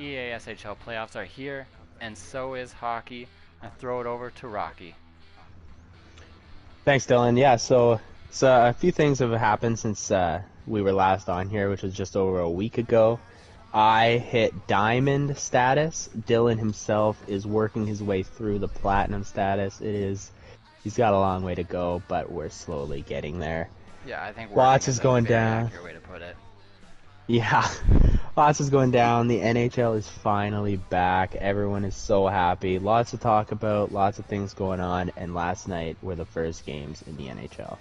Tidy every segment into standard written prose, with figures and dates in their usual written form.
EASHL playoffs are here, and so is hockey. I throw it over to Rocky. Thanks, Dylan. Yeah, so a few things have happened since we were last on here, which was just over a week ago. I hit diamond status. Dylan himself is working his way through the platinum status. He's got a long way to go, but we're slowly getting there. Yeah, I think lots is going a very down. accurate way to put it. Yeah, lots is going down. The NHL is finally back. Everyone is so happy. Lots to talk about, lots of things going on, and last night were the first games in the NHL.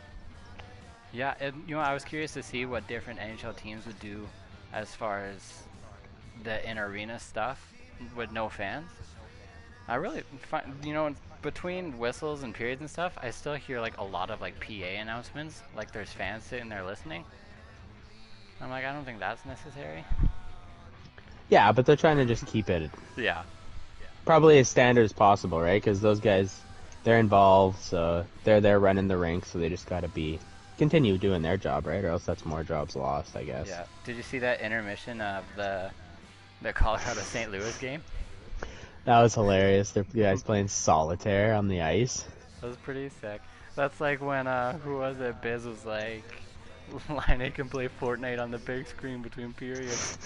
Yeah, and, I was curious to see what different NHL teams would do as far as the in-arena stuff with no fans. I really find, between whistles and periods and stuff, I still hear like a lot of like PA announcements, like there's fans sitting there listening. I'm like, I don't think that's necessary. Yeah, but they're trying to just keep it probably as standard as possible, right? Because those guys, they're involved, so they're there running the rink, so they just got to continue doing their job, right? Or else that's more jobs lost, I guess. Yeah. Did you see that intermission of the Colorado St. Louis game? That was hilarious. The guys playing solitaire on the ice. That was pretty sick. That's like when, who was it? Biz was like, Line can play Fortnite on the big screen between periods.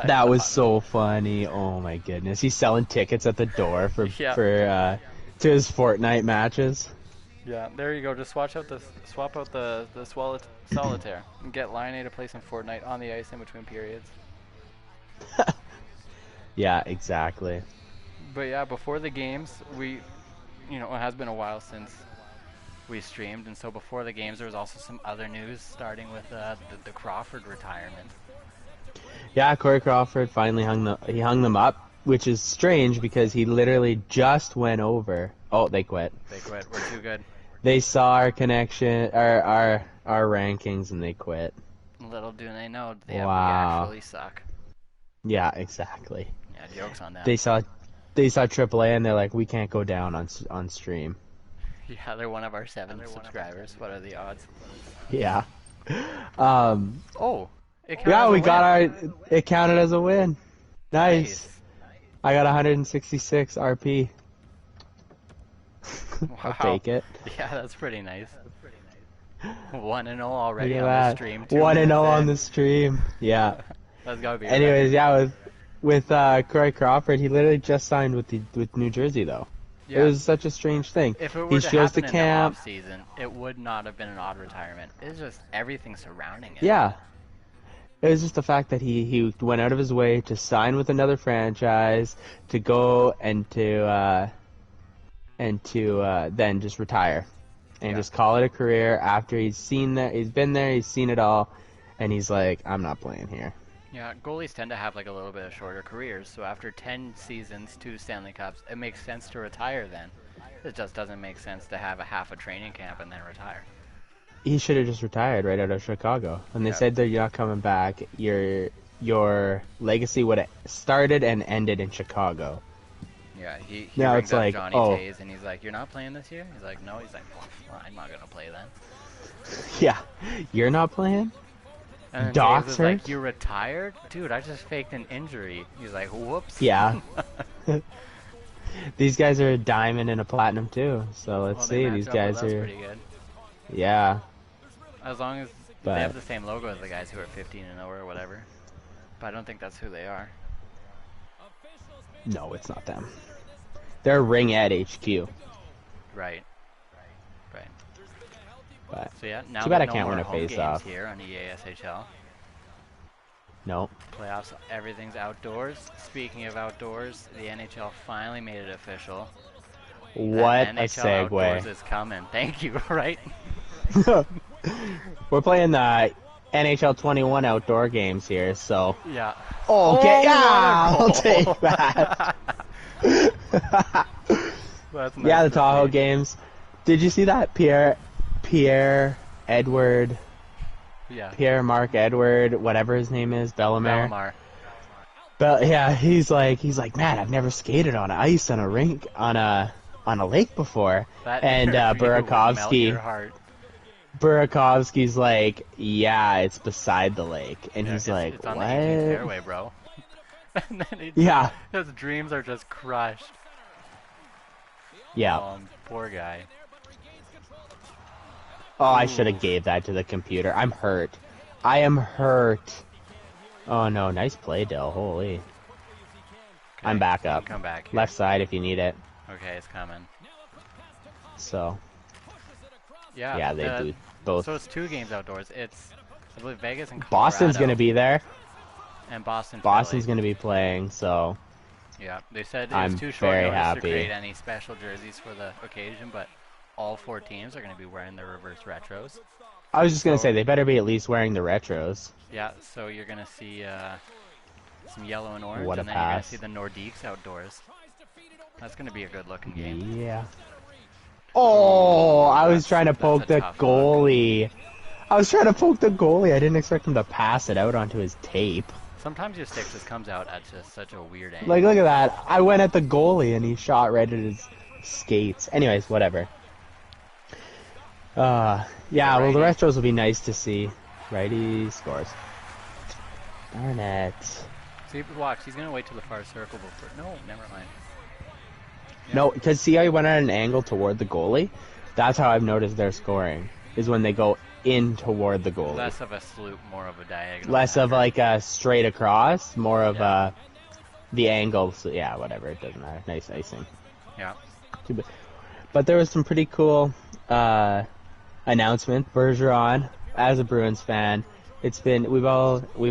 That was so funny. Oh my goodness. He's selling tickets at the door to his Fortnite matches. Yeah, there you go. Just swap out the solitaire and get Line to play some Fortnite on the ice in between periods. Yeah, exactly. But yeah, before the games, it has been a while since we streamed, and so before the games there was also some other news, starting with the Crawford retirement. Yeah, Corey Crawford finally hung them up, which is strange because he literally just went over. Oh, they quit. We're too good. They saw our connection, our rankings, and they quit. Little do they know, we actually suck. Yeah, exactly. Yeah, jokes on that. They saw AAA and they're like, we can't go down on stream. Yeah, they're one of our 7 subscribers. What are the odds? Yeah. It counted as a win. Nice. I got 166 RP. Wow. I'll take it. Yeah, that's pretty nice. 1-0 already on the stream. 1-0 on the stream. Yeah. That's gotta be. Anyways, with Corey Crawford, he literally just signed with New Jersey though. Yeah. It was such a strange thing. If it were to happen in the off season, it would not have been an odd retirement. It's just everything surrounding it. Yeah. It was just the fact that he went out of his way to sign with another franchise, to go and to then just retire and just call it a career after he's been there, he's seen it all, and he's like, I'm not playing here. Yeah, goalies tend to have like a little bit of shorter careers, so after 10 seasons, 2 Stanley Cups, it makes sense to retire then. It just doesn't make sense to have a half a training camp and then retire. He should have just retired right out of Chicago. When they said that you're not coming back, your legacy would have started and ended in Chicago. Yeah, he brings up Johnny Tays and he's like, you're not playing this year? He's like, no. He's like, well, I'm not going to play then. Yeah, you're not playing? And Doc's hurt? like, you retired? Dude, I just faked an injury. He's like, whoops. Yeah. These guys are a diamond and a platinum too, so let's see. These guys are pretty good. Yeah. As long as they have the same logo as the guys who are 15-0 or whatever. But I don't think that's who they are. No, it's not them. They're Ring at HQ. Right. But so yeah, now too bad I can't win a face-off here on EASHL. Nope. Playoffs, everything's outdoors. Speaking of outdoors, the NHL finally made it official. What a NHL segue. Outdoors is coming. Thank you, right? We're playing the NHL 21 outdoor games here, so... Yeah. Oh, okay, I'll take that. That's nice. Yeah, the Tahoe games. Did you see that Pierre-Marc Edward, whatever his name is, Bellemare. Yeah, he's like, man, I've never skated on ice on a rink on a lake before. And Burakovsky's like, yeah, it's beside the lake, and he's like, it's on what? the 18th fairway, bro. And then Yeah. his dreams are just crushed. Yeah. Poor guy. Oh, I should Ooh. have gave that to the computer. I'm hurt. I am hurt. Oh no, nice play, Dill. Holy. Okay, I'm back you can up. come back here. Left side if you need it. Okay, it's coming. So. Yeah. Yeah, they do both. So it's 2 games outdoors. It's, I believe, Vegas and Colorado. Boston's gonna be there. And Boston. Boston's Philly. gonna be playing, so. Yeah, they said it I'm was too short very notice happy. to create any special jerseys for the occasion, but all 4 teams are going to be wearing their reverse retros. I was just gonna say they better be at least wearing the retros. Yeah, so you're going to see some yellow and orange, What a and then you're going to pass. see the Nordiques outdoors. That's going to be a good looking game. Yeah. Oh, I was That's- trying to that's poke a the tough goalie. I was trying to poke the goalie. I didn't expect him to pass it out onto his tape. Sometimes your stick just comes out at just such a weird angle. Like, look at that. I went at the goalie and he shot right at his skates. Anyways, whatever. Yeah, well, the retros will be nice to see. Righty scores. Darn it. See, watch, he's going to wait till the far circle before. No, never mind. Yeah. No, because see how he went at an angle toward the goalie? That's how I've noticed their scoring, is when they go in toward the goalie. Less of a sloop, more of a diagonal. Less of like a straight across, more of Yeah. the angle. So, yeah, whatever, it doesn't matter. Nice icing. Yeah. Too bad. But there was some pretty cool announcement. Bergeron, as a Bruins fan, we've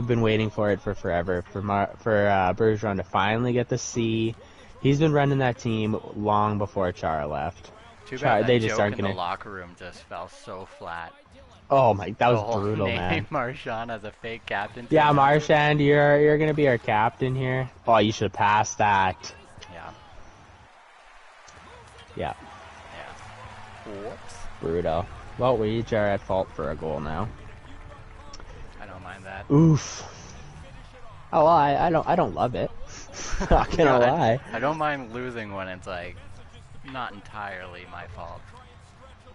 been waiting for it for forever for Bergeron to finally get the C. He's been running that team long before Chara left. Too bad they that just joke aren't in the gonna. locker room just fell so flat. Oh my, that The was whole brutal, name man. Marchand as a fake captain. Yeah, Marchand, you're gonna be our captain here. Oh, you should have passed that. Yeah. Yeah, Yeah. Whoops. brutal. Well, we each are at fault for a goal now. I don't mind that. Oof. Oh, well, I don't love it. Not gonna Yeah, lie. I don't mind losing when it's like not entirely my fault.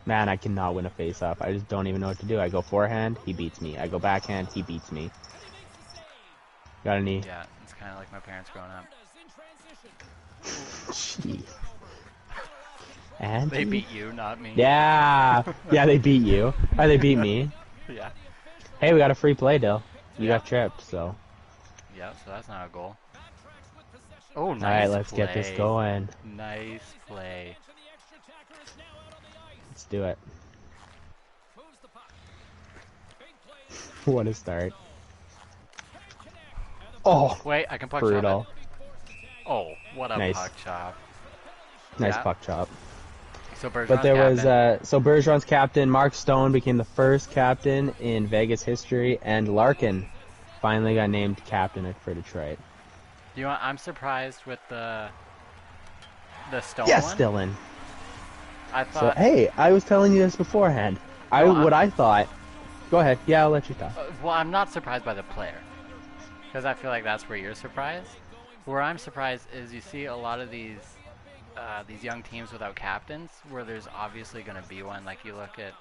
Man, I cannot win a face-off. I just don't even know what to do. I go forehand, he beats me. I go backhand, he beats me. Got any? Yeah, it's kind of like my parents growing up. Jeez. And They beat you, not me. Yeah, yeah, they beat you. Or they beat me. Yeah. Hey, we got a free play, Dill. You Yeah. got tripped, so. Yeah, so that's not a goal. Oh, nice. All right, let's play. get this going. Nice play. Let's do it. What a start. Oh, Wait, I can puck brutal. shot it. Oh, what a Nice. puck chop. Nice Yeah. puck chop. So Bergeron's But there was, captain. so Bergeron's captain, Mark Stone, became the first captain in Vegas history, and Larkin finally got named captain for Detroit. You know what? I'm surprised with the Stone Yes, one. Dylan. I So, thought. hey, I was telling you this beforehand. No, I thought. Go ahead. Yeah, I'll let you talk. Well, I'm not surprised by the player, because I feel like that's where you're surprised. Where I'm surprised is you see a lot of these young teams without captains, where there's obviously going to be one. Like you look at,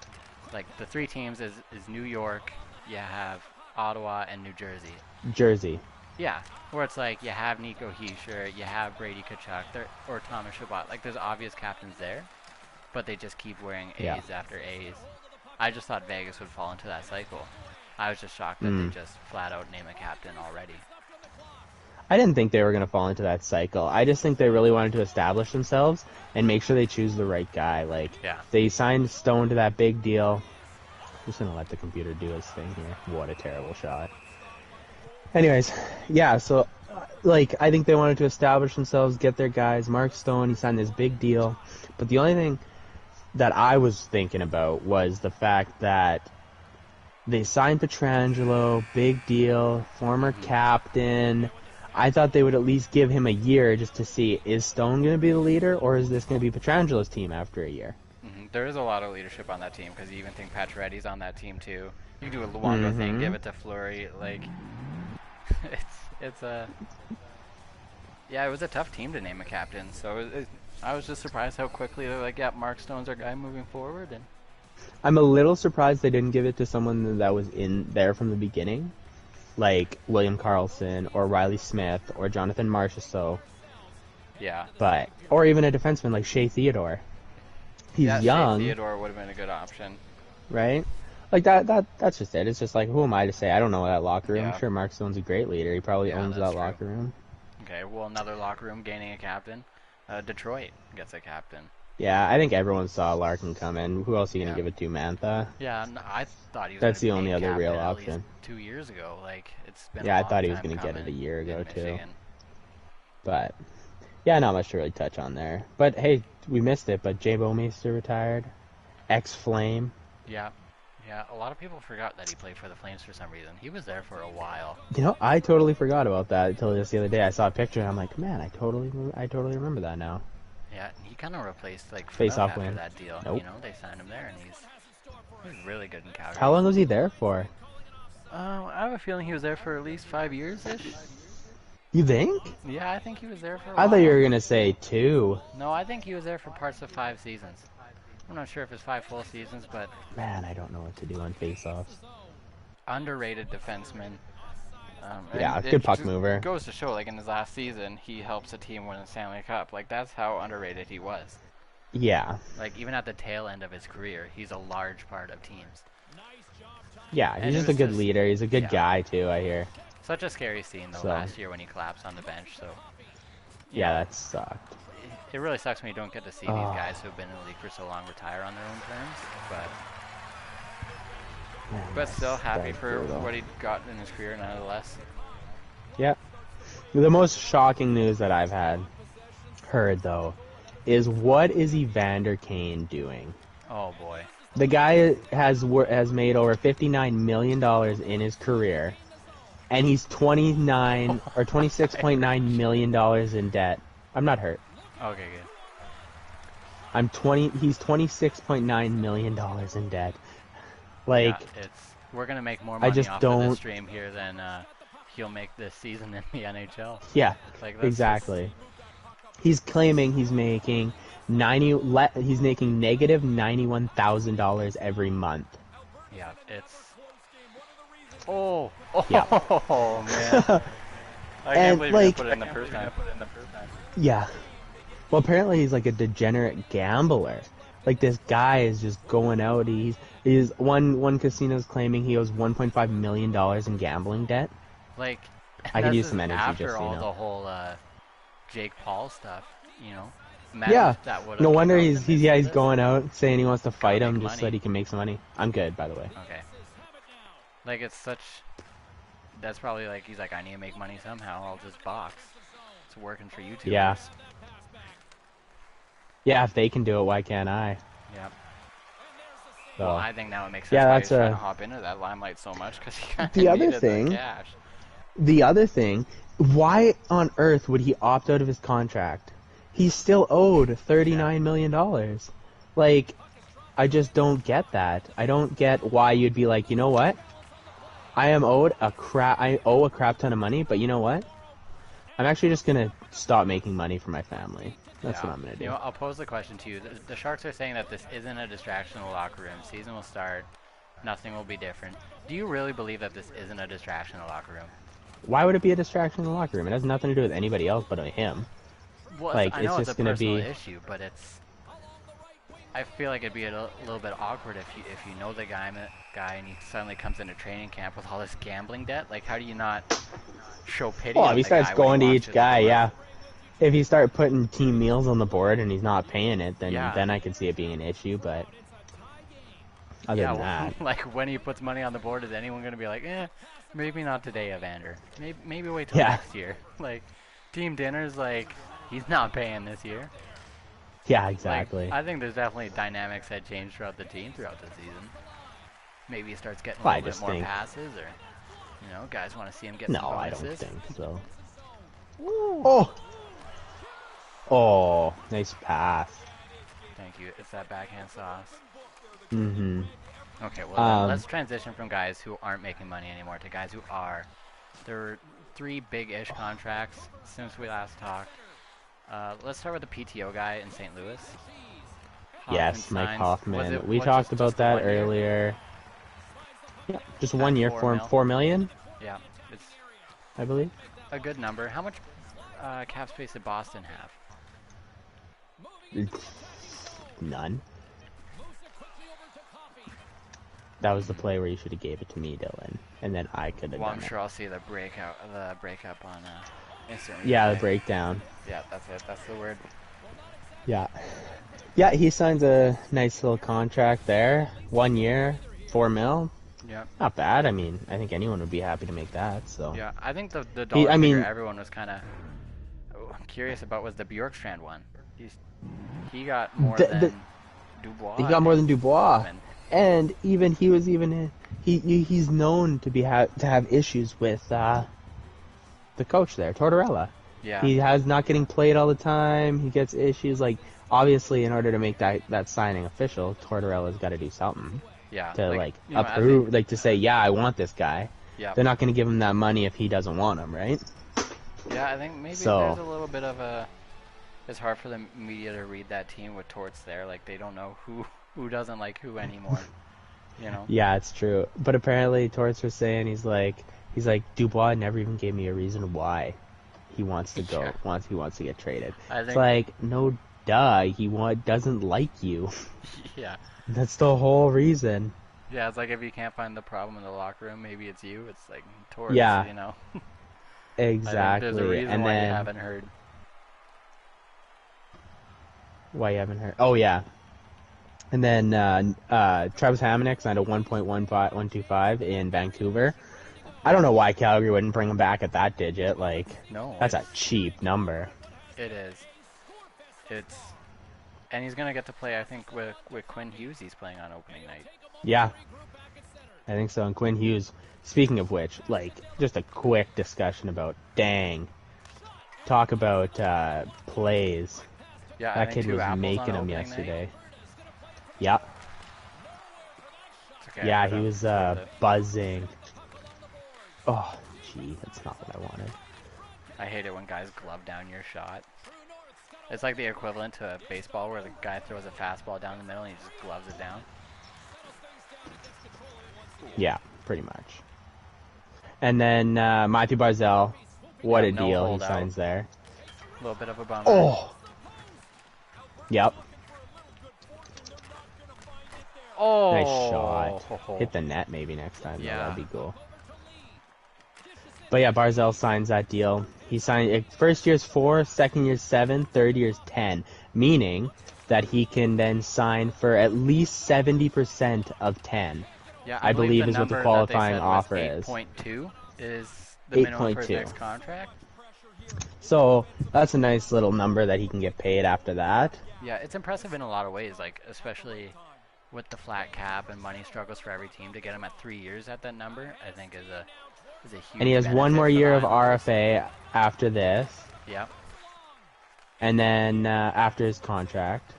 like the 3 teams is New York, you have Ottawa, and New Jersey. Jersey. Yeah, where it's like you have Nico Hischier, you have Brady Tkachuk, or Thomas Chabot. Like there's obvious captains there, but they just keep wearing A's Yeah. after A's. I just thought Vegas would fall into that cycle. I was just shocked that they just flat out name a captain already. I didn't think they were going to fall into that cycle. I just think they really wanted to establish themselves and make sure they choose the right guy. Like, Yeah. they signed Stone to that big deal. I'm just going to let the computer do his thing here. What a terrible shot. Anyways, yeah, so, like, I think they wanted to establish themselves, get their guys. Mark Stone, he signed this big deal. But the only thing that I was thinking about was the fact that they signed Pietrangelo, big deal, former captain. I thought they would at least give him a year just to see, is Stone going to be the leader, or is this going to be Pietrangelo's team after a year? There is a lot of leadership on that team, because you even think Pacioretty's on that team too. You can do a Luongo thing, give it to Fleury. Like, it's a... Yeah, it was a tough team to name a captain, so I was just surprised how quickly they're like, yeah, Mark Stone's our guy moving forward. And I'm a little surprised they didn't give it to someone that was in there from the beginning. like William Karlsson or Riley Smith or Jonathan Marchessault, Yeah. or even a defenseman like Shea Theodore. He's young. Shea Theodore would have been a good option. Right? Like that's just it. It's just like, who am I to say? I don't know that locker room. Yeah. I'm sure Mark Stone's a great leader. He probably owns that locker room. Okay, well, another locker room gaining a captain. Detroit gets a captain. Yeah, I think everyone saw Larkin come in. Who else are you gonna give it to, Mantha? Yeah, I thought he was. That's the gonna be only other captain real at option. least 2 years ago, like it's been. Yeah, a I thought he was long gonna time get it a year ago in too. Michigan. But yeah, not much to really touch on there. But hey, we missed it. But Jay Bouwmeester retired, ex-Flame. Yeah, a lot of people forgot that he played for the Flames for some reason. He was there for a while. You know, I totally forgot about that until just the other day. I saw a picture and I'm like, man, I totally remember that now. Yeah, he kind of replaced like Face-off after win. that deal. Nope. You know, they signed him there, and he's really good in Calgary. How long was he there for? I have a feeling he was there for at least 5 years-ish. You think? Yeah, I think he was there for a while. I thought you were gonna say 2. No, I think he was there for parts of 5 seasons. I'm not sure if it's 5 full seasons, but Man, I don't know what to do on face-offs. underrated defenseman. Yeah, and good it puck just mover. Goes to show, like in his last season, he helps a team win a Stanley Cup. Like that's how underrated he was. Yeah. Like even at the tail end of his career, he's a large part of teams. Yeah, And he's it just a was good just- leader. He's a good yeah. guy too, I hear. Such a scary scene though So- last year when he collapsed on the bench. So Yeah, that sucked. it really sucks when you don't get to see these guys who have been in the league for so long retire on their own terms. Man, But still happy that's for brutal. what he got in his career nonetheless. Yeah. The most shocking news that I've heard though is, what is Evander Kane doing? Oh boy. The guy has made over $59 million in his career, and he's 29 or $26.9 million in debt. I'm not hurt. Okay, good. He's $26.9 million in debt. Like, Yeah, we're gonna make more I money just off of don't- this stream here than he'll make this season in the NHL. yeah, Like that's exactly. He's claiming he's making he's making negative $91,000 every month. Yeah, it's. Oh, Yeah. oh man! I can't And, believe like- you put it in the first time. Yeah. Well, apparently he's like a degenerate gambler. Like, this guy is just going out. He's one casino's claiming he owes $1.5 million in gambling debt. Like, I could this use is some energy, after just so you all know. the whole Jake Paul stuff, you know. Yeah. That would've No come wonder out he's in the midst of this. going out saying he wants to fight make him just so money. that he can make some money. I'm good, by the way. Okay. Like it's such. That's probably like he's like, I need to make money somehow. I'll just box. It's working for YouTubers. Yeah. Yeah, if they can do it, why can't I? Yep. So. Well, I think now it makes sense Yeah, why that's he's trying a- to hop into that limelight so much because he kind of The other needed thing- the cash. The other thing, why on earth would he opt out of his contract? He's still owed $39 million. Like, I just don't get that. I don't get why you'd be like, you know what? I owe a crap ton of money, but you know what? I'm actually just gonna stop making money for my family. That's what I'm gonna do. You know, I'll pose the question to you. The Sharks are saying that this isn't a distraction in the locker room. Season will start. Nothing will be different. Do you really believe that this isn't a distraction in the locker room? Why would it be a distraction in the locker room? It has nothing to do with anybody else but him. Well, Like, I know it's it's just a gonna personal be- issue, but it's. I feel like it'd be a little bit awkward if you know the guy and he suddenly comes into training camp with all this gambling debt. Like, how do you not show pity? Well, on if he the starts guy when going to walks each through the guy, door? yeah. If you start putting team meals on the board and he's not paying it, then Yeah. then I can see it being an issue. But other than that, like when he puts money on the board, is anyone going to be like, maybe not today, Evander. Maybe wait till Yeah. next year. Like, team dinners, like, he's not paying this year. yeah, Like, exactly. I think there's definitely dynamics that change throughout the team throughout the season. Maybe he starts getting a Well, I little bit just more think- passes, or guys want to see him get No, some I don't bonuses. think so. Oh, nice pass. Thank you. It's that backhand sauce. Mm-hmm. Okay, well then let's transition from guys who aren't making money anymore to guys who are. There were 3 big-ish contracts since we last talked. Let's start with the PTO guy in St. Louis. Yes, Mike signs- Hoffman. We what, talked just about the that 1 year? earlier. Yeah, just At 1 year 4 for him. mil? 4 million. Yeah, I believe. A good number. How much cap space did Boston have? None. That was the play where you should have gave it to me, Dylan, and then I could have Well, done I'm it. sure I'll see the breakup on Instagram. Yeah, the breakdown. Yeah, that's it. That's the word. Yeah. Yeah, he signs a nice little contract there. 1 year, $4 million. Yeah. Not bad. I mean, I think anyone would be happy to make that. So. Yeah, I think the dollar I figure mean, everyone was kind of curious about was the Bjorkstrand one. He got more than Dubois. He got more than Dubois, and even he's known to to have issues with the coach there, Tortorella. Yeah. He has not getting played all the time. He gets issues like, obviously, in order to make that signing official, Tortorella's got to do something. Yeah. To approve, to say, yeah, I want this guy. Yeah. They're not going to give him that money if he doesn't want him, right? Yeah, I think maybe there's a little bit of a. It's hard for the media to read that team with Torts there. Like, they don't know who doesn't like who anymore. You know? Yeah, it's true. But apparently, Torts was saying he's like Dubois never even gave me a reason why he wants to go. He wants to get traded. It's like, no, duh. He doesn't like you. Yeah. That's the whole reason. Yeah, it's like if you can't find the problem in the locker room, maybe it's you. It's like Torts. Yeah. You know. Exactly. There's a reason why you haven't heard. Why you haven't heard? Oh yeah. And then Travis Hamonic signed a 1.125 in Vancouver. I don't know why Calgary wouldn't bring him back at that digit. Like, no, that's a cheap number. It is. And he's gonna get to play. I think with Quinn Hughes, he's playing on opening night. Yeah, I think so. And Quinn Hughes. Speaking of which, like, just a quick discussion about talk about plays. Yeah, that kid was making them yesterday. Night. Yeah. Okay, yeah, he was buzzing. Oh, gee, that's not what I wanted. I hate it when guys glove down your shot. It's like the equivalent to a baseball where the guy throws a fastball down the middle and he just gloves it down. Yeah, pretty much. And then Matthew Barzal, what a deal he signs there. A little bit of a bummer. Oh! Yep. Oh! Nice shot. Hit the net maybe next time. Yeah. That'd be cool. But yeah, Barzal signs that deal. He signed first year's 4, second year's 7, third year's 10, meaning that he can then sign for at least 70% of 10. Yeah, I believe is what the qualifying offer is. 8.2 is the minimum for his next contract. So that's a nice little number that he can get paid after that. Yeah, it's impressive in a lot of ways, like especially with the flat cap and money struggles for every team. To get him at 3 years at that number, I think is a huge. And he has one more year of RFA after this. Yeah. And then after his contract.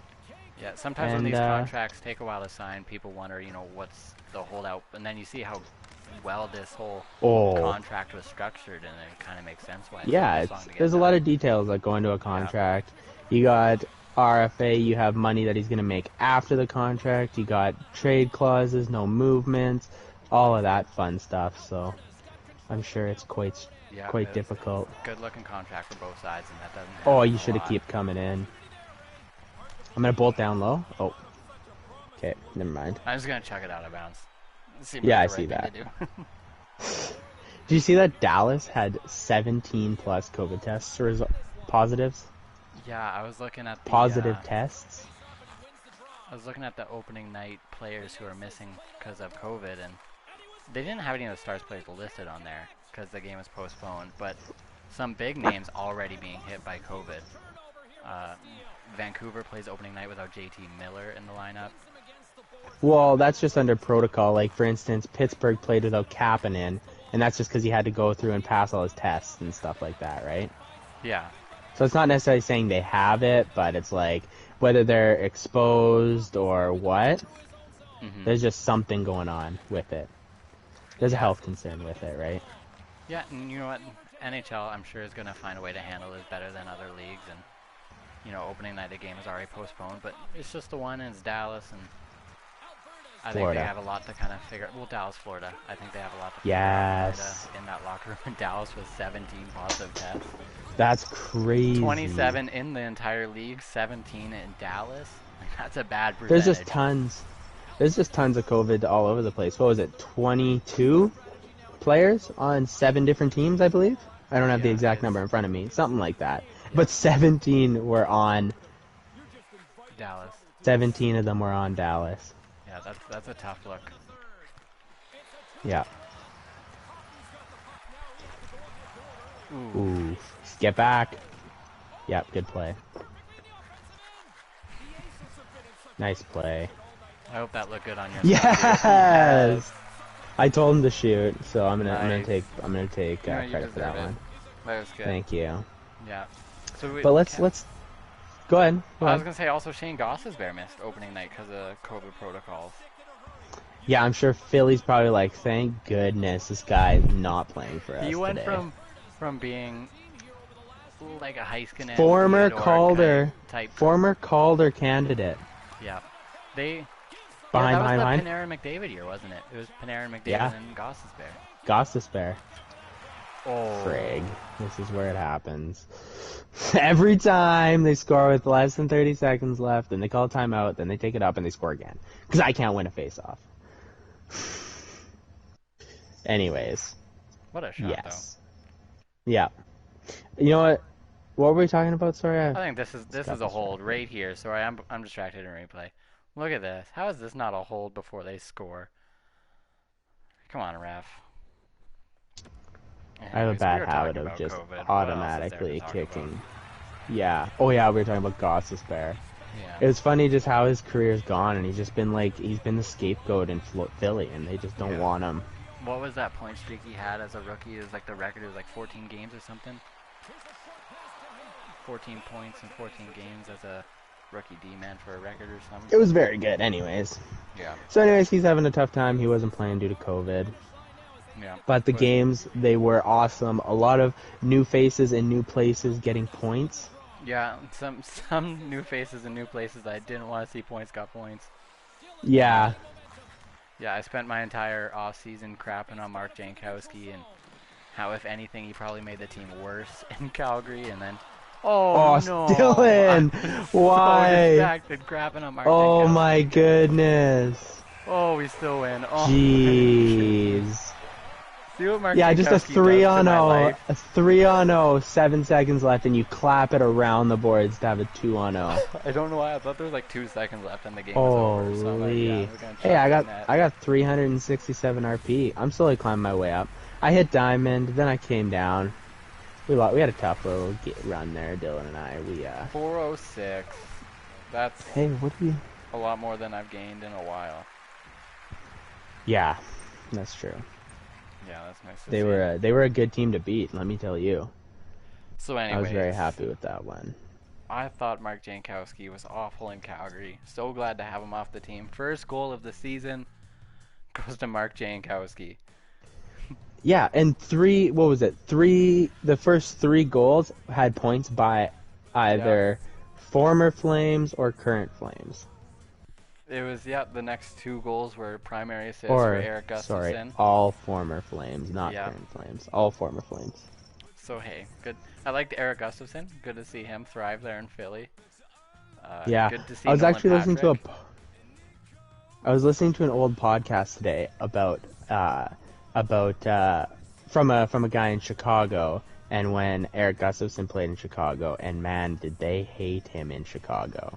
Yeah, sometimes when these contracts take a while to sign, people wonder, what's the holdout, and then you see how well this whole contract was structured, and it kind of makes sense why. Yeah, there's a lot of details that go into a contract. Yeah. You got RFA, you have money that he's going to make after the contract, you got trade clauses, no movements, all of that fun stuff, so I'm sure it's quite difficult. Good looking contract for both sides, and that doesn't happen. Oh, you should have kept coming in. I'm going to bolt down low. Oh. Okay, never mind. I'm just going to chuck it out of bounds. Yeah, I see that. Did you see that Dallas had 17 plus COVID tests positives? Yeah, I was looking at the positive tests. I was looking at the opening night players who are missing because of COVID, and they didn't have any of the Stars players listed on there because the game was postponed, but some big names already being hit by COVID. Vancouver plays opening night without JT Miller in the lineup. Well, that's just under protocol. Like, for instance, Pittsburgh played without Kapanen, and that's just because he had to go through and pass all his tests and stuff like that, right? Yeah. So it's not necessarily saying they have it, but it's like, whether they're exposed or what, there's just something going on with it. There's a health concern with it, right? Yeah, and you know what? NHL, I'm sure, is going to find a way to handle it better than other leagues, and opening night of game is already postponed, but it's just the one, and it's Dallas, and I think they Florida. have a lot to kind of figure. Well, Dallas, Florida. I think they have a lot to figure Yes. out in that locker room. Dallas with 17 positive tests. That's crazy. 27 in the entire league, 17 in Dallas. Like, that's a bad There's percentage. just tons. There's just tons of COVID all over the place. What was it? 22 players on 7 different teams, I believe. I don't have the exact number in front of me. Something like that. Yeah. But 17 were on Dallas. 17 of them were on Dallas. Yeah, that's a tough look. Yeah. Ooh. Ooh. Get back. Yep, good play. Nice play. I hope that looked good on your Yes! I told him to shoot, so I'm gonna Nice. take No, you credit for that deserve it. one. That was good. Thank you. Yeah. So But let's go ahead. Go I ahead. was gonna say also Shane Gossesbear missed opening night because of COVID protocols. Yeah, I'm sure Philly's probably like, thank goodness this guy's not playing for us He went today. from being like a Heiskin Former Calder, type. former Calder candidate. Yeah. They Behind that was line. the Panarin McDavid year, wasn't it? It was Panarin McDavid Yeah. and Gossesbear. Gossesbear. Oh. Frig. This is where it happens. Every time they score with less than 30 seconds left, then they call a timeout, then they take it up and they score again. Because I can't win a face-off. Anyways. What a shot, Yes. Yeah. You know what? What were we talking about? Sorry. though. I think this is a hold right here. Sorry, I'm distracted in replay. Look at this. How is this not a hold before they score? Come on, ref. I have a Anyways, we bad were habit talking of about just COVID. What else is there to automatically talk kicking. about? Yeah. Oh yeah, we were talking about Gossesbear. Yeah. It was funny just how his career's gone, and he's just been the scapegoat in Philly, and they just don't Yeah. want him. What was that point streak he had as a rookie? It was like the record was like 14 games or something. 14 points in 14 games as a rookie D-man for a record or something. It was very good, anyways. Yeah. So, anyways, he's having a tough time. He wasn't playing due to COVID. Yeah. But the games, they were awesome. A lot of new faces in new places getting points. Yeah, some new faces and new places I didn't want to see points got points. Yeah. Yeah, I spent my entire off-season crapping on Mark Jankowski and how, if anything, he probably made the team worse in Calgary, and then... Oh, no! Dylan! Why? So distracted crapping on Mark Oh Jankowski. my goodness. Oh, we still win. Oh, Jeez. see what Mark Yeah, just a Jankowski 3 does to on my 0. life. A 3 on 0, 7 seconds left, and you clap it around the boards to have a 2 on 0. I don't know why. I thought there was like 2 seconds left and the game was over. So I'm like, yeah, Holy. we're gonna Hey, chuck I got 367 RP. I'm slowly climbing my way up. I hit diamond, then I came down. We had a tough little run there, Dylan and I. 406. That's Hey, what do you? a lot more than I've gained in a while. Yeah, that's true. Yeah, that's nice to They see. were a good team to beat. Let me tell you. So anyways, I was very happy with that one. I thought Mark Jankowski was awful in Calgary. So glad to have him off the team. First goal of the season goes to Mark Jankowski. Yeah, and the first 3 goals had points by either former Flames or current Flames. It was, the next 2 goals were primary assists for Eric Gustafsson. Sorry, all former Flames, not Yeah. current Flames. All former Flames. So hey, good. I liked Eric Gustafsson. Good to see him thrive there in Philly. Yeah, Good to see I was Nolan actually listening to Patrick. I was listening to an old podcast today about from a guy in Chicago, and when Eric Gustafsson played in Chicago, and man, did they hate him in Chicago.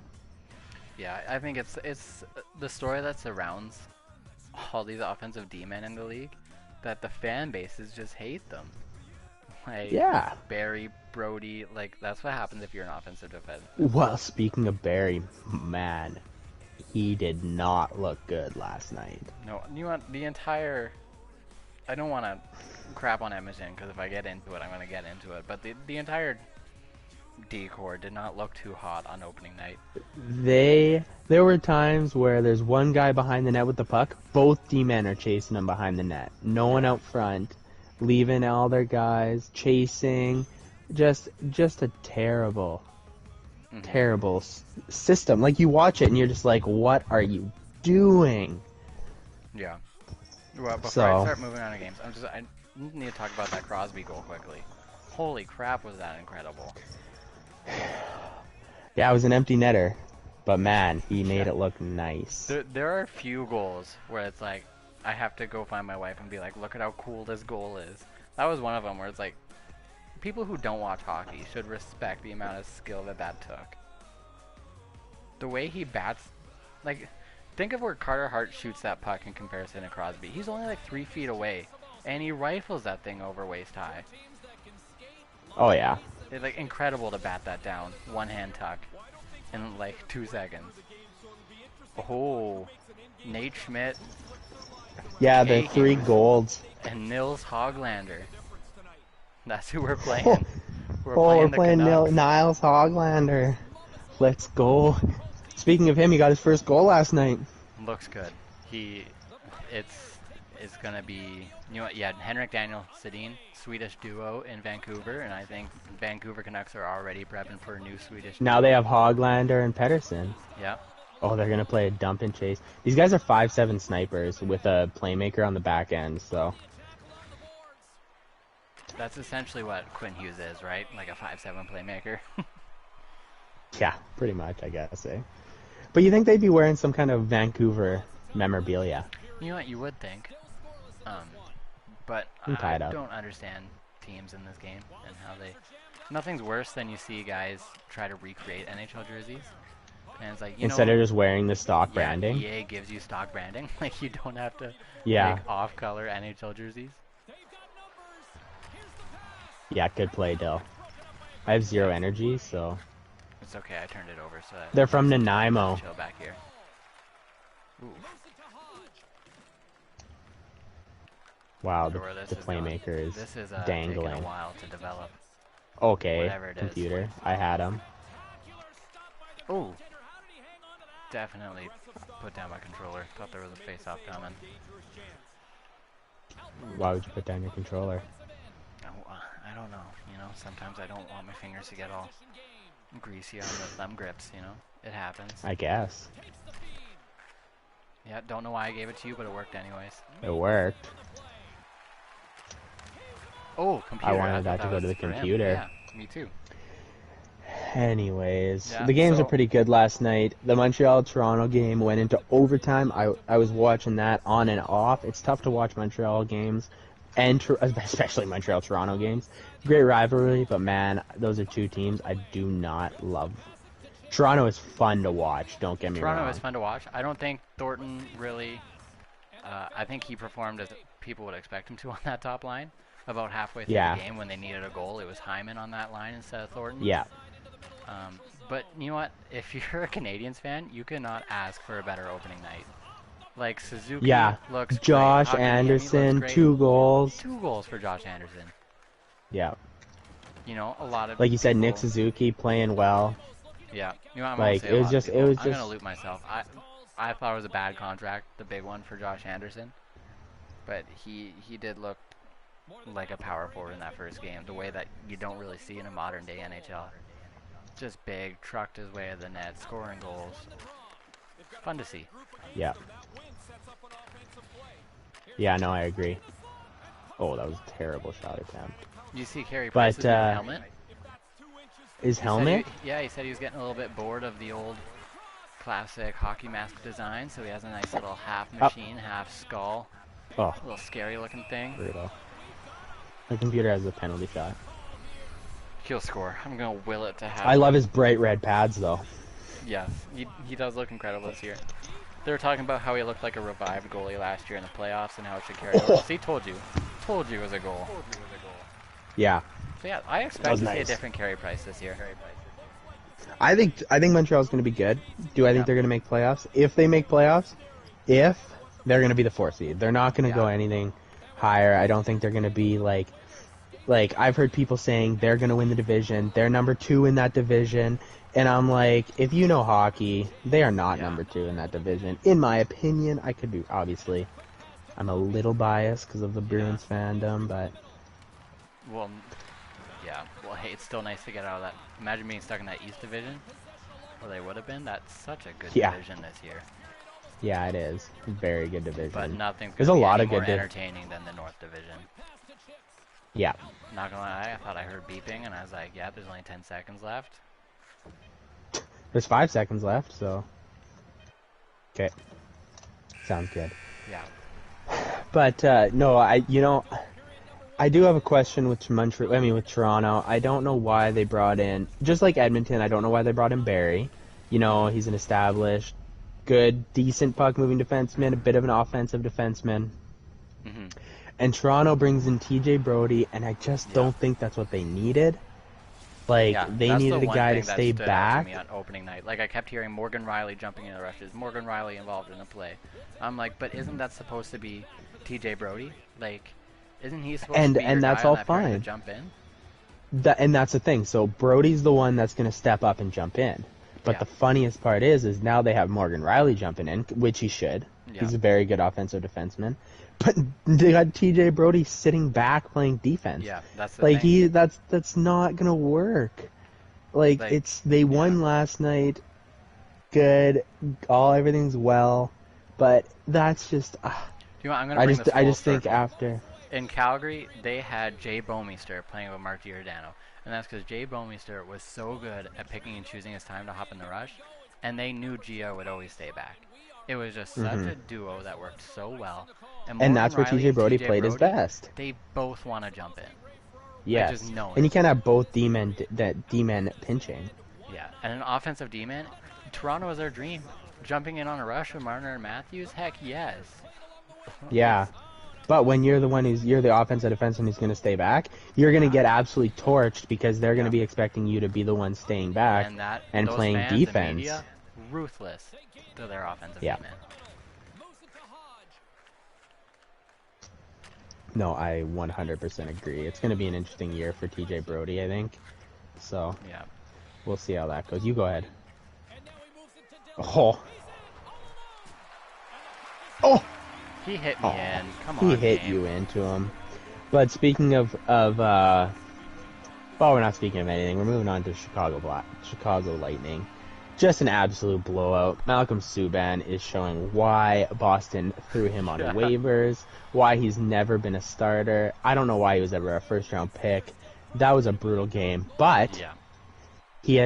Yeah, I think it's the story that surrounds all these offensive D-men in the league, that the fan bases just hate them. Like, Yeah. Barry, Brody, like, that's what happens if you're an offensive defense. Well, speaking of Barry, man, he did not look good last night. No, you want the entire... I don't want to crap on Edmonton, because if I get into it, I'm going to get into it, but the entire D-core did not look too hot on opening night. There were times where there's one guy behind the net with the puck, both D-men are chasing him behind the net. No one out front, leaving all their guys, chasing. Just a terrible, terrible system. Like, you watch it and you're just like, what are you doing? Yeah. Well, before I So, start moving on to games, I need to talk about that Crosby goal quickly. Holy crap, was that incredible. yeah, it was an empty netter, but man, he Yeah. made it look nice. There are a few goals where it's like, I have to go find my wife and be like, look at how cool this goal is. That was one of them where it's like, people who don't watch hockey should respect the amount of skill that took. The way he bats, like, think of where Carter Hart shoots that puck in comparison to Crosby. He's only like 3 feet away, and he rifles that thing over waist high. Oh yeah. It's like incredible to bat that down, one hand tuck, in like 2 seconds. Oh, Nate Schmidt. Yeah, the Kagan, 3 golds. and Nils Hoglander. That's who we're playing. We're Oh, playing we're the playing Canucks. Niles Hoglander. Let's go. Speaking of him, he got his first goal last night. Looks good. It's gonna be, you know what? Yeah, Henrik Daniel Sedin, Swedish duo in Vancouver, and I think Vancouver Canucks are already prepping for a new Swedish. Now duo. they have Hoglander and Pedersen. Yeah. Oh, they're gonna play a dump and chase. These guys are 5'7" snipers with a playmaker on the back end. So That's essentially what Quinn Hughes is, right? Like a 5'7" playmaker. yeah, pretty much, I guess. Eh? But you think they'd be wearing some kind of Vancouver memorabilia? You know what? You would think. But I'm I tied up. don't understand teams in this game and how they. Nothing's worse than you see guys try to recreate NHL jerseys, and it's like Instead of just wearing the stock branding. EA gives you stock branding, like you don't have to Yeah. make off-color NHL jerseys. Yeah, good play, Dill. I have 0 energy, so It's okay. I turned it over so that they're from I can Nanaimo. chill back here. Ooh. Wow, Sure, this the is going- playmaker is This is taking dangling. a while to develop. Okay, Whatever it is. computer. I had him. Ooh. Definitely put down my controller. Thought there was a face-off coming. Why would you put down your controller? I don't know. You know, sometimes I don't want my fingers to get all greasy on the thumb grips. You know, it happens. I guess. Yeah, don't know why I gave it to you, but it worked anyways. It worked. Oh, computer. I wanted thought that to go was to the for him. computer. Yeah, me too. Anyways, Yeah, the games so- are pretty good last night. The Montreal-Toronto game went into overtime. I was watching that on and off. It's tough to watch Montreal games, and especially Montreal-Toronto games. Great rivalry, but man, those are two teams I do not love. Toronto is fun to watch, don't get me Toronto wrong. is fun to watch. I don't think Thornton really. I think he performed as people would expect him to on that top line. About halfway through Yeah. the game, when they needed a goal, it was Hyman on that line instead of Thornton. Yeah. But you know what? If you're a Canadiens fan, you cannot ask for a better opening night. Like Suzuki Yeah. looks Josh great. Kotkaniemi Anderson, looks great. 2 goals. 2 goals for Josh Anderson. Yeah. You know, a lot of Like you said, Nick people- Suzuki playing well. Yeah, you know, I'm Like, gonna say it was just- it was I'm just- gonna loop myself. I thought it was a bad contract, the big one for Josh Anderson, but he did look like a power forward in that first game, the way that you don't really see in a modern day NHL. Just big, trucked his way to the net, scoring goals. Fun to see. Yeah. Yeah, no, I agree. Oh, that was a terrible shot attempt. You see Carey But, Price's new helmet? His He said helmet? he said he was getting a little bit bored of the old classic hockey mask design, so he has a nice little half machine, half skull, Oh, little scary looking thing. brutal. The computer has a penalty shot. He'll score. I'm gonna will it to happen. I love his bright red pads, though. Yes, he does look incredible this year. They were talking about how he looked like a revived goalie last year in the playoffs and how it should carry over. See, told you it was a goal. Yeah. So yeah, I expect was to see a nice. different Carey Price this year. I think Montreal's going to be good. Do I think Yeah. they're going to make playoffs? If they make playoffs, if they're going to be the 4th seed. They're not going to go Yeah. anything higher. I don't think they're going to be like I've heard people saying they're going to win the division. They're number 2 in that division. And I'm like, if you know hockey, they are not Yeah. number 2 in that division. In my opinion, I could be, obviously, I'm a little biased because of the Bruins fandom, but Well, yeah. Well, hey, it's still nice to get out of that. Imagine being stuck in that East Division, where they would have been. That's such a good Yeah. division this year. Yeah, it is. Very good division. But nothing's There's gonna a be lot any of more good. entertaining than the North Division. Yeah. Not gonna lie, I thought I heard beeping, and I was like, yeah, there's only 10 seconds left. There's 5 seconds left, so. Okay. Sounds good. Yeah. But no, I do have a question with Montreal. I mean, with Toronto, I don't know why they brought in, just like Edmonton. I don't know why they brought in Barry. You know, he's an established, good, decent puck moving defenseman, a bit of an offensive defenseman. Mm-hmm. And Toronto brings in TJ Brody, and I just don't think that's what they needed. Like, they needed a guy to stay back. To me on opening night. Like, I kept hearing Morgan Riley jumping in the rushes, Morgan Riley involved in the play. I'm like, but isn't that supposed to be TJ Brody? Like, isn't he supposed to be your that's guy all on that pair to fine. jump in? And that's the thing. So Brody's the one that's going to step up and jump in. But the funniest part is now they have Morgan Riley jumping in, which he should. Yeah. He's a very good offensive defenseman. But they got TJ Brody sitting back playing defense. Yeah, that's the thing. That's not gonna work. Like they won last night, good, everything's well, but that's just. You know, I'm gonna bring this full I just circle. think after. In Calgary, they had Jay Bomeister playing with Mark Giordano, and that's because Jay Bomeister was so good at picking and choosing his time to hop in the rush, and they knew Gio would always stay back. It was just such a duo that worked so well. And that's where TJ Brody played his best. They both want to jump in. Yes. I just know and you can't have both D-men pinching. Yeah, and an offensive D-man, Toronto is their dream. Jumping in on a rush with Marner and Matthews, heck yes. Yeah. But when you're the offensive defenseman who's going to stay back, you're going to get absolutely torched because they're going to be expecting you to be the one staying back and playing defense. Media, ruthless to their offensive D-men. No, I 100% agree. It's going to be an interesting year for TJ Brody, I think. So, yeah, we'll see how that goes. You go ahead. Oh. He hit me in. Come on, he hit you into him. But speaking of well, we're not speaking of anything. We're moving on to Chicago Lightning. Just an absolute blowout. Malcolm Subban is showing why Boston threw him on waivers, why he's never been a starter. I don't know why he was ever a first-round pick. That was a brutal game, but he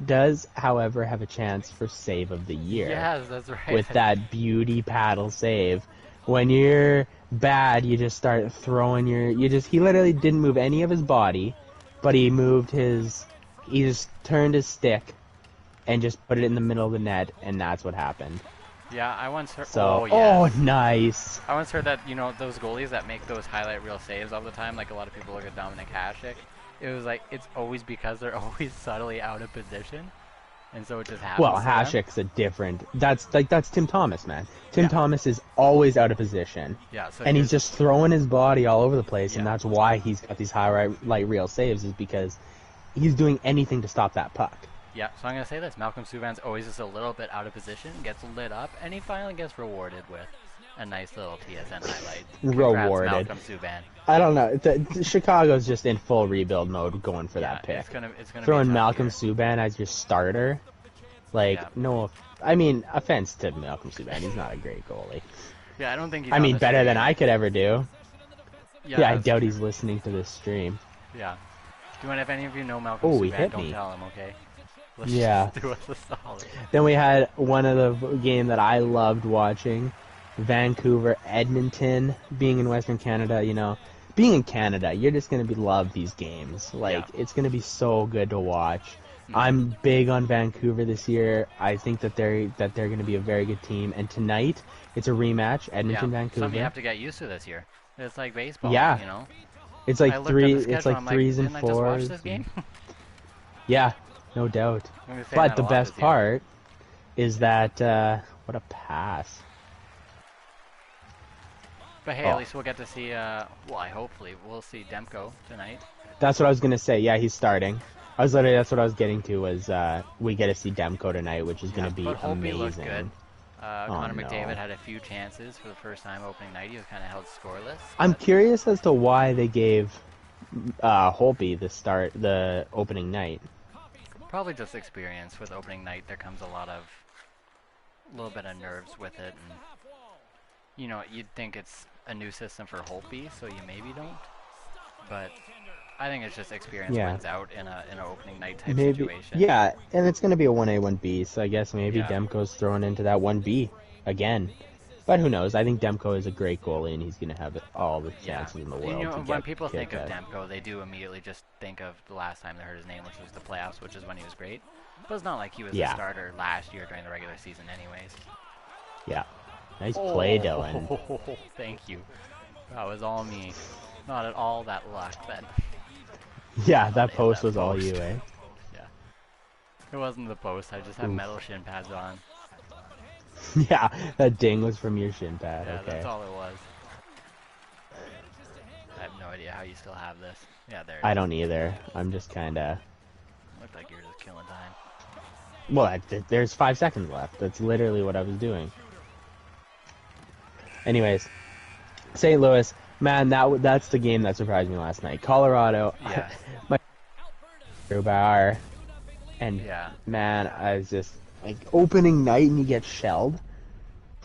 does, however, have a chance for save of the year. Yes, that's right. With that beauty paddle save. When you're bad, you just start throwing he literally didn't move any of his body, but he just turned his stick and just put it in the middle of the net, and that's what happened. Yeah, I once heard. So, nice. I once heard that those goalies that make those highlight reel saves all the time, like a lot of people look at Dominic Hasek. It was like it's always because they're always subtly out of position, and so it just happens. Well, Hasek's a different. That's Tim Thomas, man. Tim Thomas is always out of position. Yeah, so and he's just throwing his body all over the place, and that's why he's got these highlight reel saves, is because he's doing anything to stop that puck. Yeah, so I'm going to say this. Malcolm Subban's always just a little bit out of position, gets lit up, and he finally gets rewarded with a nice little TSN highlight. Rewarded. Malcolm Subban. I don't know. Chicago's just in full rebuild mode going for that pick. It's gonna throwing be Malcolm Subban as your starter. No, I mean, offense to Malcolm Subban. He's not a great goalie. Yeah, I don't think he's better than I could ever do. Yeah, I doubt he's listening to this stream. Yeah. If any of you know Malcolm Subban, don't tell him, okay? Let's just do us a solid. Then we had one of the game that I loved watching, Vancouver, Edmonton. Being in Western Canada, being in Canada, you're just gonna love these games. It's gonna be so good to watch. Mm-hmm. I'm big on Vancouver this year. I think that they're gonna be a very good team. And tonight, it's a rematch, Edmonton Vancouver. Something you have to get used to this year. It's like baseball, It's like threes and fours. Didn't I just watch this game? Yeah. No doubt. But the best part is that, what a pass. But hey, at least we'll get to see, hopefully we'll see Demko tonight. That's what I was going to say. Yeah, he's starting. That's what I was getting to was, we get to see Demko tonight, which is going to be amazing. Looked good. Connor McDavid had a few chances for the first time opening night. He was kind of held scoreless. I'm curious as to why they gave Holtby the opening night. Probably just experience. With opening night, there comes a lot of a little bit of nerves with it, and you know, you'd think it's a new system for Holtby, so you maybe don't. But I think it's just experience Yeah. wins out in an opening night type Maybe. situation. Yeah, and it's going to be a 1A, 1B, so I guess maybe Yeah. Demko's thrown into that 1B again. But who knows? I think Demko is a great goalie, and he's going to have all the chances in the world You know, to when get people think of kicked Demko, they do immediately just think of the last time they heard his name, which was the playoffs, which is when he was great. But it's not like he was a starter last year during the regular season anyways. Yeah. Nice play, Dylan. Thank you. That was all me. Not at all that luck, then. Yeah, that post was all you, eh? Yeah. It wasn't the post, I just had metal shin pads on. Yeah, that ding was from your shin pad, Yeah, okay. that's all it was. I have no idea how you still have this. Yeah, there it is. I don't either. I'm just kind of... Looked like you were just killing time. Well, there's 5 seconds left. That's literally what I was doing. Anyways, St. Louis, man, that's the game that surprised me last night. Colorado, Yeah. my bar, and Yeah. man, I was just like opening night and you get shelled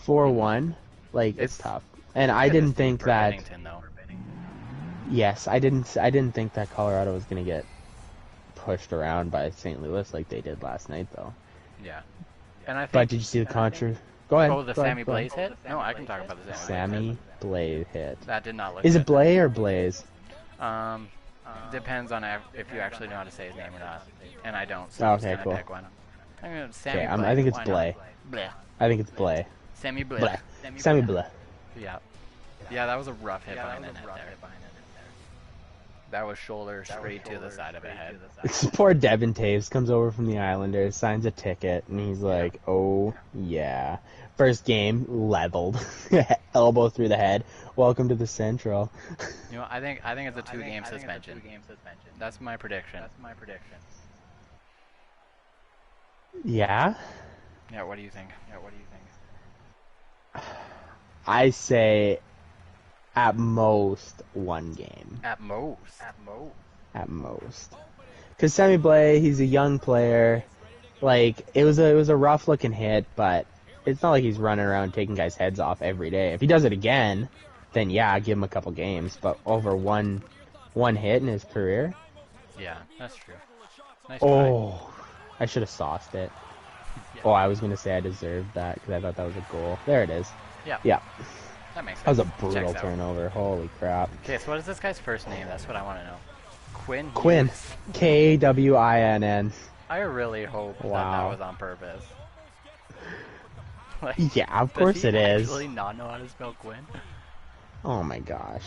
4-1. Like it's tough. And I didn't think that. Bennington, though. Yes, I didn't think that Colorado was gonna get pushed around by St. Louis like they did last night, though. Yeah. And I think. But did you see the contra? Go ahead. Oh, the go ahead, Sammy go ahead. Blaze hit? No, I can talk about the Sammy Sammy Blaze hit. That did not look Is good. it Blay or Blaze? Depends on if you actually know how to say his name or not. And I don't, so Oh, I'm just okay, gonna cool. pick one. I'm gonna Sammy Okay, Blay. I think it's Why Blay. not? Blay. I think it's Blay. Sammy Blay. Blay. Sammy Blay. Yeah. Yeah, that was a rough hit behind the net there. That was shoulder straight to the side of the head. Poor Devin Taves comes over from the Islanders, signs a ticket, and he's like, oh, yeah. First game, leveled. Elbow through the head. Welcome to the Central. You know, I think it's a 2-game suspension. That's my prediction. Yeah? Yeah, what do you think? I say at most 1 game. At most. At most. Because Sammy Blay, he's a young player. Like, it was a rough looking hit, but it's not like he's running around taking guys' heads off every day. If he does it again, then yeah, give him a couple games. But over one hit in his career? Yeah, that's true. Nice Oh, I should have sauced it. Yeah. Oh, I was going to say I deserved that because I thought that was a goal. There it is. Yeah. Yeah. That makes sense. That was a brutal Checks out. turnover. Holy crap. Okay, so what is this guy's first name? That's what I want to know. Quinn? Quinn. Hughes? Kwinn. I really hope that Wow. was on purpose. Like, Yeah, of course it does is. he actually not know how to spell Quinn? Oh my gosh.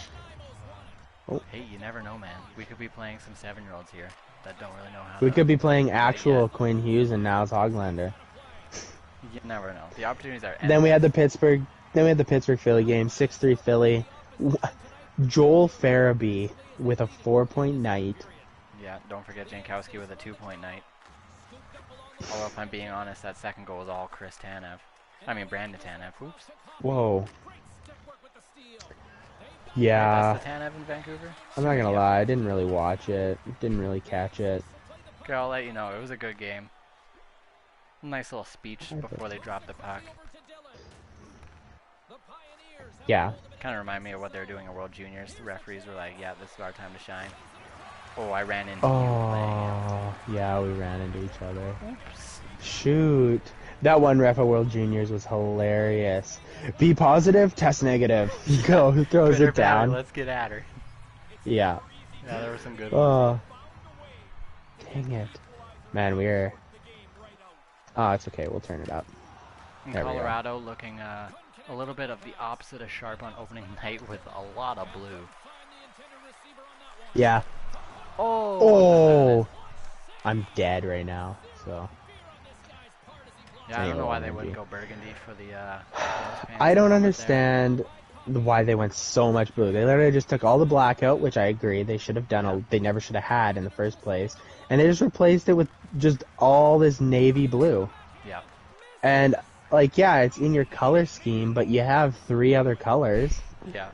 Hey, you never know, man. We could be playing some 7-year-olds here that don't really know how We to... could be playing actual Quinn Hughes and now it's Hoglander. You never know. The opportunities are Then we had endless. the Pittsburgh Philly game, 6-3 Philly. Joel Farabee with a 4-point night. Yeah, don't forget Jankowski with a 2-point night. Although, if I'm being honest, that second goal was all Brandon Tanev. Oops. Whoa. That's Yeah, the Tanev in Vancouver? I'm not gonna lie, I didn't really watch it. Didn't really catch it. Okay, I'll let you know. It was a good game. Nice little speech before they dropped the puck. Yeah. Kind of remind me of what they were doing in World Juniors. The referees were like, yeah, this is our time to shine. Oh, I ran into you Oh, yeah, we ran into each other. playing. Oops. Shoot. That one ref at World Juniors was hilarious. Be positive, test negative. Go, who throws Good or it bad, down? let's get at her. Yeah. Yeah, there were some good ones. Oh. Dang it. Man, we're... Oh, it's okay, we'll turn it up. In There we go. Colorado, looking a little bit of the opposite of sharp on opening night with a lot of blue. Yeah. Oh! Oh! I'm dead right now, so... Yeah, I don't know why they Maybe. wouldn't go burgundy for the I don't understand why they went so much blue. They literally just took all the black out, which I agree they should have done. They never should have had in the first place, and they just replaced it with just all this navy blue. Yeah. And like, yeah, it's in your color scheme, but you have 3 other colors. Yeah.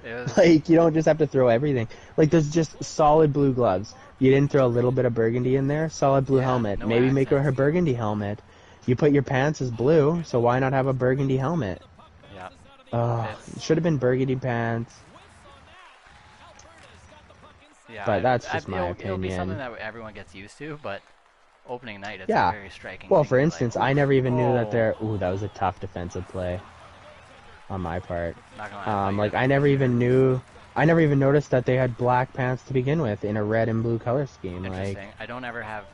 It was, Like, you don't just have to throw everything. Like, there's just solid blue gloves. You didn't throw a little bit of burgundy in there. Solid blue Yeah, helmet. no Maybe make her accents. burgundy helmet. You put your pants as blue, so why not have a burgundy helmet? Yeah. It should have been burgundy pants. Yeah. But that's just my it'll be something opinion. that everyone gets used to, but opening night, it's a Yeah. very striking Well, thing for to be instance, like, I oof, never even knew that oh. there. Ooh, that was a tough defensive play on my part. Not gonna lie, I thought you Like had I a never good even knew. I never even noticed that they had black pants to begin with in a red and blue color scheme. Interesting. I don't ever have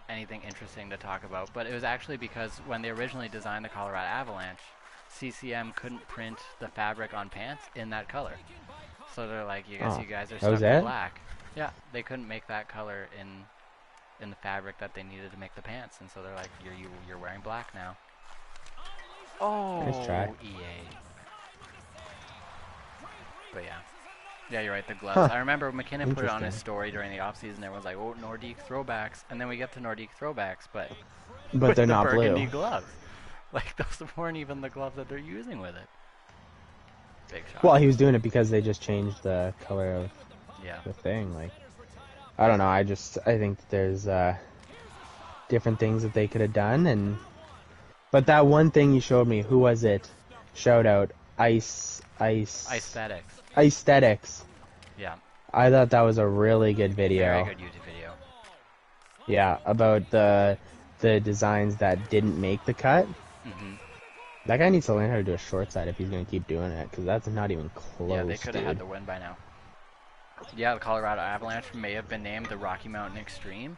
anything interesting to talk about, but it was actually because when they originally designed the Colorado Avalanche, CCM couldn't print the fabric on pants in that color. So they're like, you guys are That stuck was with it? black. Yeah, they couldn't make that color in the fabric that they needed to make the pants, and so they're like, you're wearing black now. Oh, Nice try. EA. But yeah. Yeah, you're right, the gloves. Huh. I remember McKinnon put it on his Interesting. story during the offseason. Everyone's like, oh, Nordique throwbacks. And then we get to Nordique throwbacks, but But with they're the not burgundy blue. gloves. Like, those weren't even the gloves that they're using with it. Big shot. Well, he was doing it because they just changed the color of Yeah. the thing. Like, I don't know. I think that there's different things that they could have done, but that one thing you showed me, who was it? Shout out, Aesthetics. Aesthetics. Yeah. I thought that was a really good video. Very good YouTube video. Yeah, about the designs that didn't make the cut. Mm-hmm. That guy needs to learn how to do a short side if he's gonna keep doing it, because that's not even close. Yeah, they could have had dude. the win by now. Yeah, the Colorado Avalanche may have been named the Rocky Mountain Extreme.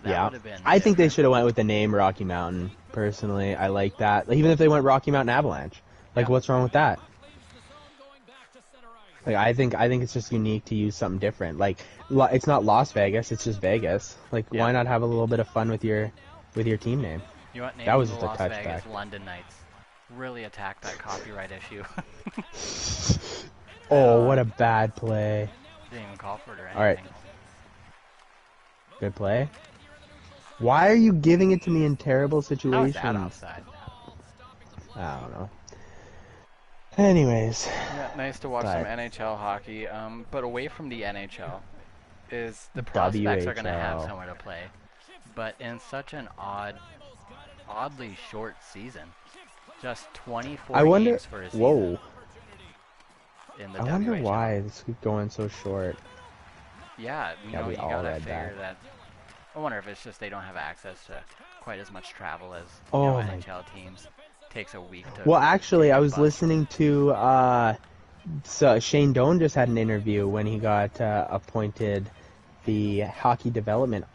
That would have been I think they different. should have went with the name Rocky Mountain. Personally, I like that. Like, even if they went Rocky Mountain Avalanche, like, Yeah. what's wrong with that? Like, I think it's just unique to use something different. Like, it's not Las Vegas; it's just Vegas. Like, Yeah. why not have a little bit of fun with your team name? You want That was the just a Las touchback. Vegas London Knights. Really attack that copyright issue. Oh, what a bad play! Didn't even call for it or anything. All right, good play. Why are you giving it to me in terrible How is situations? that offside? I don't know. Anyways, Yeah, nice to watch some NHL hockey. But away from the NHL, is the prospects are going to have WHL. somewhere to play. But in such an oddly short season, just 24 I wonder. games for a season Whoa. in the I wonder WHL. why this is going so short. Yeah, Yeah, know, we you all gotta read figure that. that. I wonder if it's just they don't have access to quite as much travel as Oh my- NHL teams. Takes a week to. Well, actually, get I a was bus. listening to so Shane Doan just had an interview when he got appointed the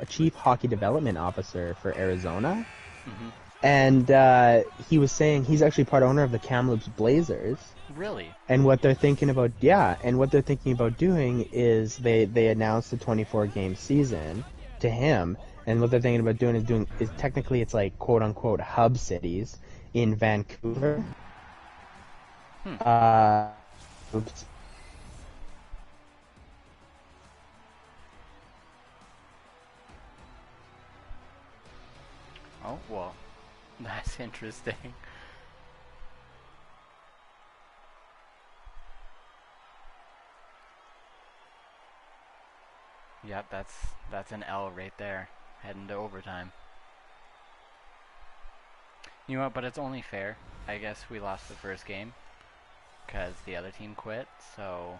chief hockey development officer for Arizona, Mhm. and he was saying he's actually part owner of the Kamloops Blazers. Really? And what they're thinking about, doing is they announced the 24 game season to him, and what they're thinking about doing is technically it's like quote unquote hub cities in Vancouver. Oops. Oh well, that's interesting. Yep, that's an L right there, heading to overtime. You know what? But it's only fair. I guess we lost the first game because the other team quit. So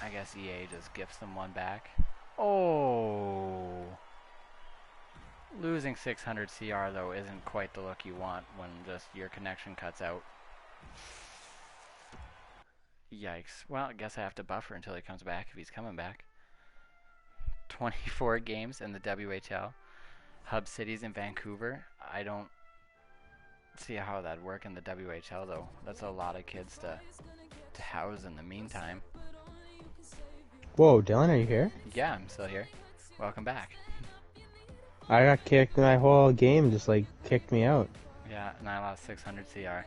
I guess EA just gifts them one back. Oh. Losing 600 CR though isn't quite the look you want when just your connection cuts out. Yikes. Well, I guess I have to buffer until he comes back if he's coming back. 24 games in the WHL. Hub cities in Vancouver. I don't see how that'd work in the WHL though. That's a lot of kids to house in the meantime. Whoa, Dylan, are you here? Yeah, I'm still here. Welcome back. I got kicked. My whole game just like kicked me out. Yeah, and I lost 600 CR.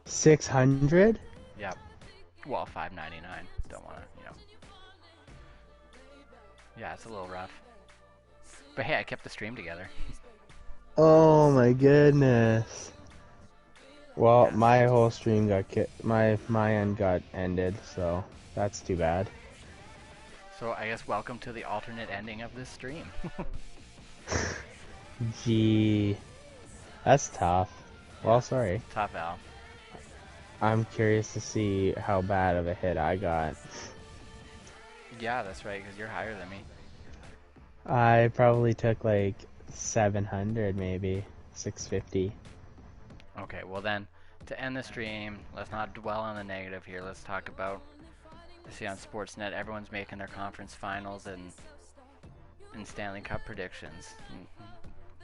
600? Yep. Well, 599. Don't want to, Yeah, it's a little rough. But hey, I kept the stream together. Oh my goodness. Well, Yeah. my whole stream got my end got ended, so that's too bad. So I guess welcome to the alternate ending of this stream. Gee, that's tough. Yeah, Well, sorry. tough L. I'm curious to see how bad of a hit I got. Yeah, that's right, because you're higher than me. I probably took like 700, maybe 650. Okay, well then, to end the stream, let's not dwell on the negative here. Let's talk about, see on Sportsnet, everyone's making their conference finals and Stanley Cup predictions.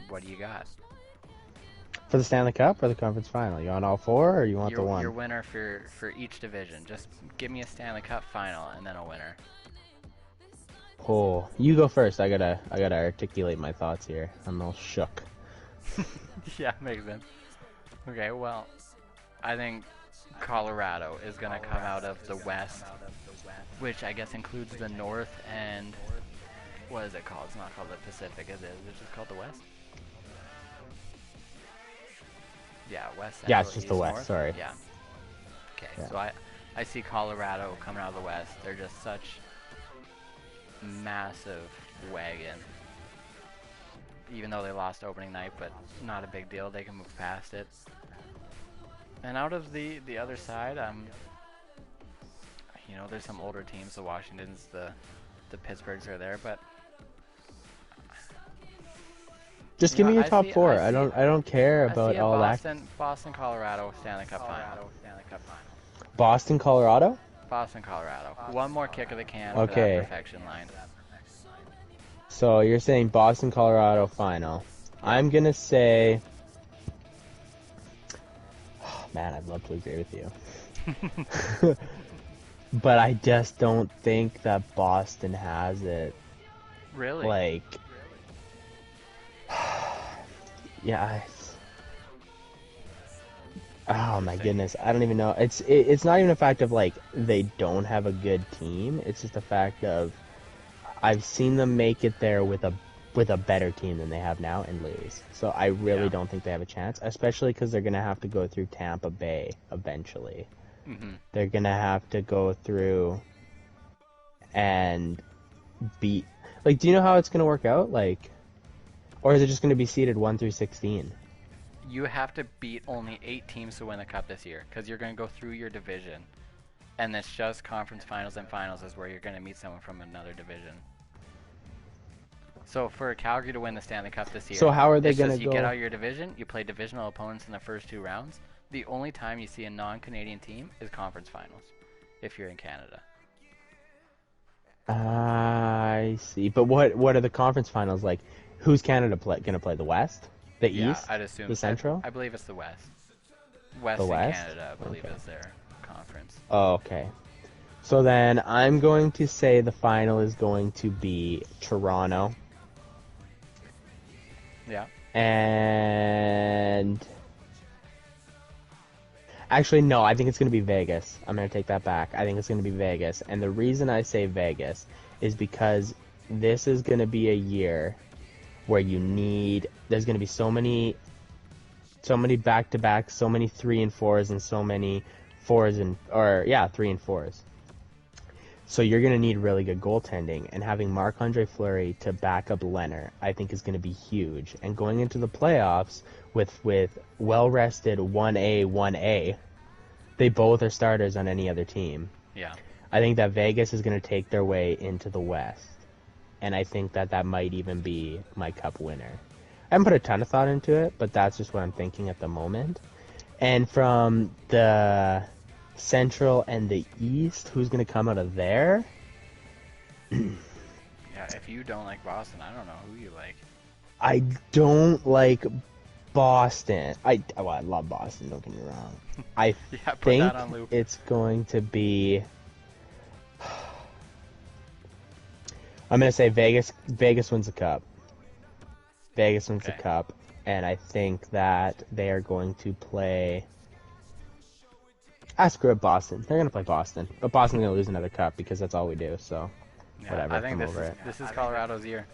What do you got? For the Stanley Cup or the conference final? You want all four or you want the one? Your winner for each division. Just give me a Stanley Cup final and then a winner. Oh, you go first. I gotta articulate my thoughts here. I'm all shook. Yeah, makes sense. Okay, well, I think Colorado is gonna come out of the West, which I guess includes the North and what is it called? It's not called the Pacific, is it? Is it just called the West? Yeah, West, Central, Yeah, it's just East, the West. North? Sorry. Yeah. Okay, Yeah. so I see Colorado coming out of the West. They're just such massive wagon. Even though they lost opening night, but not a big deal. They can move past it. And out of the other side, you know, there's some older teams. The Washingtons, the Pittsburghs are there, but Just you give know, me your top four. I don't care about all Boston, Colorado, Stanley Cup final. that. Boston, Colorado? Boston, Colorado. One more kick of the can for Okay. that perfection line. So you're saying Boston, Colorado final. I'm gonna say. Oh, man, I'd love to agree with you. But I just don't think that Boston has it. Really? Like. Yeah. Oh my goodness, I don't even know. It's not even a fact of like they don't have a good team. It's just a fact of I've seen them make it there with a better team than they have now and lose. So I really don't think they have a chance, especially because they're gonna have to go through Tampa Bay eventually. Mm-hmm. They're gonna have to go through and beat. Like, do you know how it's gonna work out? Like, or is it just gonna be seeded 1 through 16? You have to beat only 8 teams to win the cup this year, because you're going to go through your division, and it's just conference finals and finals is where you're going to meet someone from another division. So for Calgary to win the Stanley Cup this year, So how are they going to go? You get out of your division, you play divisional opponents in the first 2 rounds. The only time you see a non-Canadian team is conference finals, if you're in Canada. I see. But what are the conference finals like? Who's Canada going to play? The West? The East? I'd assume the Central? I believe it's the West. West The and West? Canada, I believe, is their conference. Oh, okay. So then I'm going to say the final is going to be Toronto. Yeah. And actually, no, I think it's going to be Vegas. I'm going to take that back. I think it's going to be Vegas. And the reason I say Vegas is because this is going to be a year where there's going to be so many back-to-back, so many 3 and 4s, and so many 3 and 4s. So you're going to need really good goaltending, and having Marc-Andre Fleury to back up Leonard, I think is going to be huge. And going into the playoffs with well-rested 1A, they both are starters on any other team. Yeah. I think that Vegas is going to take their way into the West. And I think that might even be my cup winner. I haven't put a ton of thought into it, but that's just what I'm thinking at the moment. And from the Central and the East, who's going to come out of there? Yeah, if you don't like Boston, I don't know who you like. I don't like Boston. I love Boston, don't get me wrong. I think it's going to be... I'm going to say Vegas wins the cup. Vegas wins the cup, and I think that they are going to play... screw it, Boston. They're going to play Boston. But Boston's going to lose another cup because that's all we do, so whatever. I think this is Colorado's year.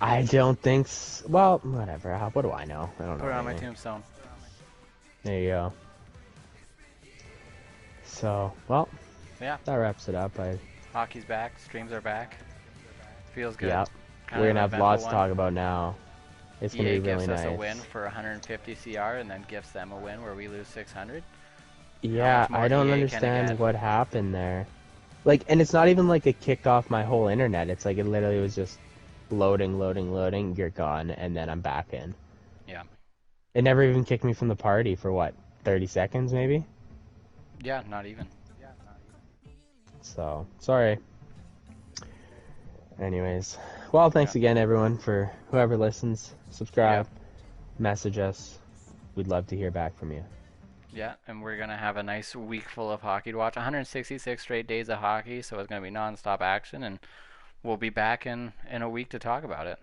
I don't think so. Well, whatever. What do I know? I don't know. Put it on my tombstone. There you go. So, well, yeah, that wraps it up. Hockey's back. Streams are back. Feels good. Yeah. kind we're of gonna have eventful lots to one. talk about now. It's gonna EA be really gifts us a win nice. for 150 CR and then gifts them a win where we lose 600. How Yeah, much I more don't EA can it understand get? what happened there. Like, and it's not even like it kicked off my whole internet. It's like it literally was just loading, loading, loading. You're gone, and then I'm back in. Yeah. It never even kicked me from the party for what, 30 seconds maybe? Yeah, not even. So, sorry. Anyways, well, Yeah. thanks again, everyone, for whoever listens. Yeah. Subscribe, message us. We'd love to hear back from you. Yeah, and we're going to have a nice week full of hockey to watch. 166 straight days of hockey, so it's going to be nonstop action, and we'll be back in a week to talk about it.